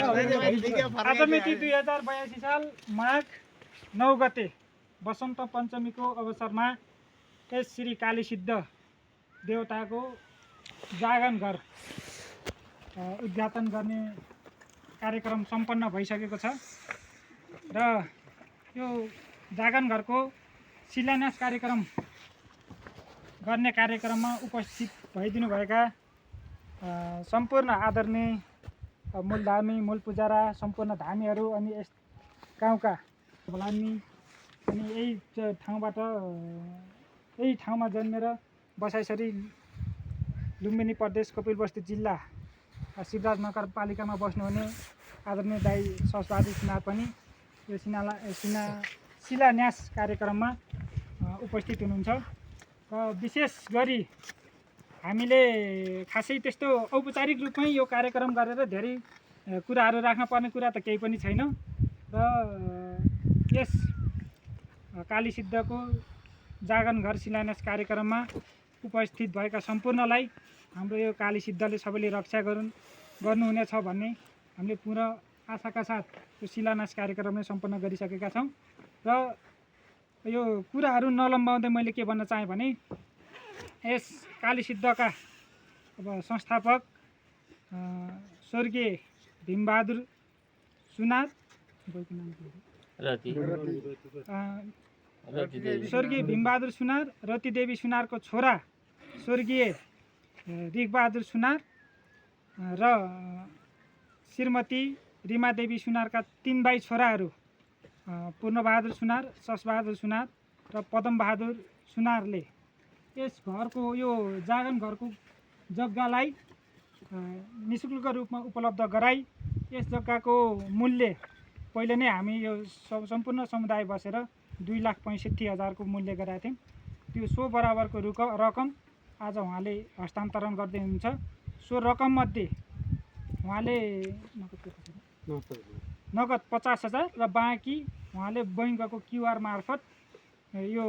आज मिति 2082 साल माघ 9 गते वसन्त पञ्चमीको अवसरमा यस श्री कालीसिद्ध देवताको जागन घर उद्घाटन गर्ने कार्यक्रम सम्पन्न भइसकेको छ र यो जागन घरको शिलान्यास कार्यक्रम गर्ने कार्यक्रममा उपस्थित भइदिनुभएका सम्पूर्ण आदरणीय मूल धामी मूल पुजारा सम्पूर्ण धामीहरू अनि यस गाउँका भलामी अनि यही ठाउँमा जन्मेर बसाइसरी लुम्बिनी प्रदेश कपिलवस्तु जिल्ला शिवराज नगरपालिकामा बस्नुहुने आदरणीय दाइ ससबहादुर सुनार पनि यो शिलान्यास कार्यक्रममा उपस्थित हुनुहुन्छ र विशेष गरी हामीले खासै त्यस्तो औपचारिक रूपमै यो कार्यक्रम गरेर धेरै कुराहरू राख्न पर्ने कुरा त केही पनि छैन र यस कालीसिद्धको जागन घर शिलान्यास कार्यक्रममा उपस्थित भएका सम्पूर्णलाई हाम्रो यो कालीसिद्धले सबैले रक्षा गर्नुहुनेछ भन्ने हामीले पूर्ण आशाका साथ यो शिलान्यास कार्यक्रमले सम्पन्न गरिसकेका छौँ र यो कुराहरू नलम्बाउँदै मैले के भन्न चाहेँ भने यस कालीसिद्धका अब संस्थापक स्वर्गीय भीमबहादुर सुनार स्वर्गीय भीमबहादुर सुनार रतिदेवी सुनारको छोरा स्वर्गीय रिगबहादुर सुनार र श्रीमती रिमादेवी सुनारका 3 भाइ छोराहरू पूर्णबहादुर सुनार ससबहादुर सुनार र पदमबहादुर सुनारले यस घरको यो जागन घरको जग्गालाई निःशुल्क रूपमा उपलब्ध गराई यस जग्गाको मूल्य पहिले नै हामी यो सम्पूर्ण समुदाय बसेर 2,65,000 को मूल्य गरेका थियौँ। त्यो सो बराबरको रकम आज उहाँले हस्तान्तरण गर्दै हुनुहुन्छ। सो रकममध्ये उहाँले नगद 50,000 र बाँकी उहाँले बैङ्कको क्युआर मार्फत यो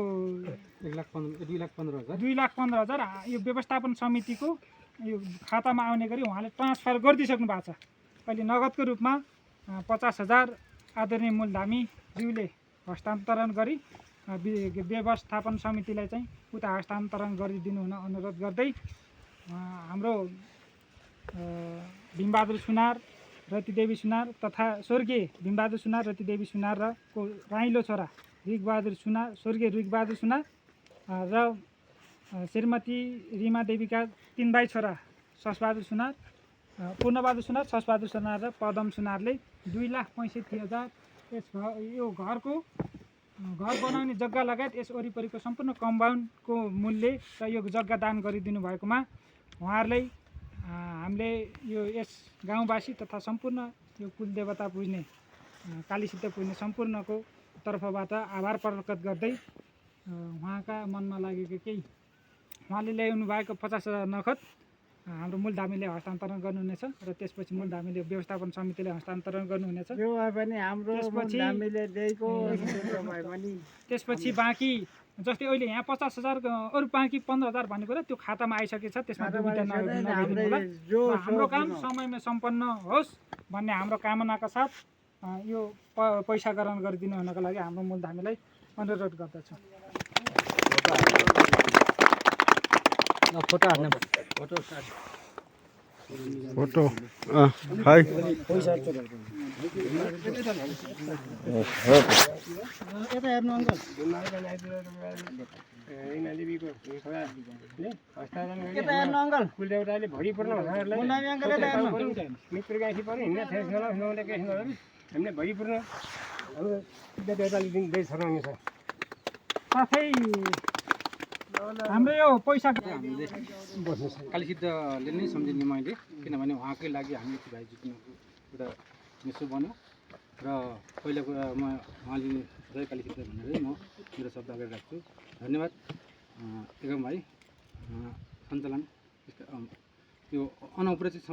2,15,000 यो व्यवस्थापन समितिको यो खातामा आउने गरी उहाँले ट्रान्सफर गरिदिइसक्नु भएको छ। अहिले नगदको रूपमा 50,000 आदरणीय मूलधामी ज्यूले हस्तान्तरण गरी व्यवस्थापन समितिलाई चाहिँ उता हस्तान्तरण गरिदिनु हुन अनुरोध गर्दै हाम्रो भीमबहादुर सुनार रतिदेवी सुनार तथा स्वर्गीय भीमबहादुर सुनार रतिदेवी सुनार र को राइलो छोरा रिगबहादुर सुनार स्वर्गीय रिगबहादुर सुनार र श्रीमती रिमादेवीका 3 भाइ छोरा ससबहादुर सुनार पूर्णबहादुर सुनार ससबहादुर सुनार र पदम सुनारले 2,65,000 यस यो घर बनाउने जग्गा लगायत यस वरिपरिको सम्पूर्ण कम्पाउन्डको मूल्य र यो जग्गा दान गरिदिनु भएकोमा उहाँहरूलाई हामीले यो यस गाउँवासी तथा सम्पूर्ण यो कुलदेवता पुज्ने कालीसिद्ध पुज्ने सम्पूर्णको तर्फबाट आभार प्रकट गर्दै उहाँका मनमा लागेको केही उहाँले ल्याउनु भएको 50,000 नगद हाम्रो मूलधामीले हस्तान्तरण गर्नुहुनेछ र त्यसपछि मूलधामीले व्यवस्थापन समितिले हस्तान्तरण गर्नुहुनेछ। त्यसपछि बाँकी जस्तै अहिले यहाँ 50,000 अरू बाँकी 15,000 भन्ने कुरा त्यो खातामा आइसकेको छ। त्यसमा हाम्रो काम समयमा सम्पन्न होस् भन्ने हाम्रो कामनाका साथ यो पैसा ग्रहण गरिदिनु हुनको लागि हाम्रो मूलधामीलाई अनुरोध गर्दछौँ। फोटो हाय यता हेर्नु अङ्कल कुलदेवताले भरिपूर्ण मित्र गाँसी पर्यो हिँड्न हामीले भरिपूर्ण देवताले दिँदैछ साथै हाम्रो यो पैसा कालीसिद्धले नै सम्झिने मैले किनभने उहाँकै लागि हामी यति भाइ जित्नुको एउटा मिसो बन्यो र पहिला कुरा म उहाँले जय कालीसिद्ध भनेर म मेरो शब्द अगाडि राख्छु। धन्यवाद एगम भाइ सञ्चालन यो अनौपचारिक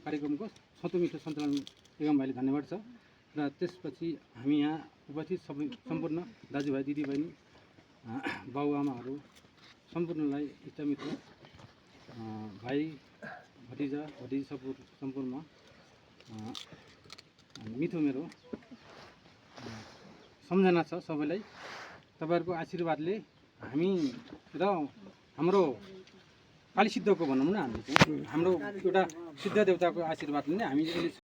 कार्यक्रमको सन्तुमिठो सञ्चालन एगम भाइले धन्यवाद छ र त्यसपछि हामी यहाँ उपस्थित सबै सम्पूर्ण दाजुभाइ दिदीबहिनी बाबुआमाहरू सम्पूर्णलाई इष्टमित्र भाइ भतिजा भतिजी सम्पूर्ण मिठो मेरो सम्झना छ सबैलाई। तपाईँहरूको आशीर्वादले हामी र हाम्रो काली सिद्धको भनौँ न, हामीले चाहिँ हाम्रो एउटा सिद्ध देवताको आशीर्वादले नै हामी अहिले